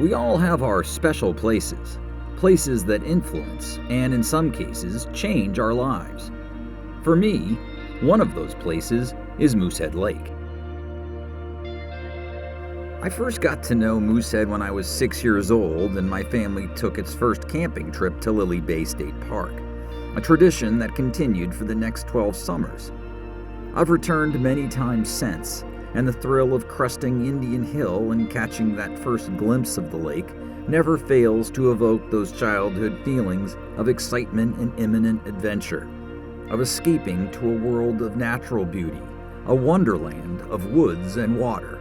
We all have our special places, places that influence and, in some cases, change our lives. For me, one of those places is Moosehead Lake. I first got to know Moosehead when I was 6 years old and my family took its first camping trip to Lily Bay State Park, a tradition that continued for the next 12 summers. I've returned many times since, and the thrill of cresting Indian Hill and catching that first glimpse of the lake never fails to evoke those childhood feelings of excitement and imminent adventure, of escaping to a world of natural beauty, a wonderland of woods and water.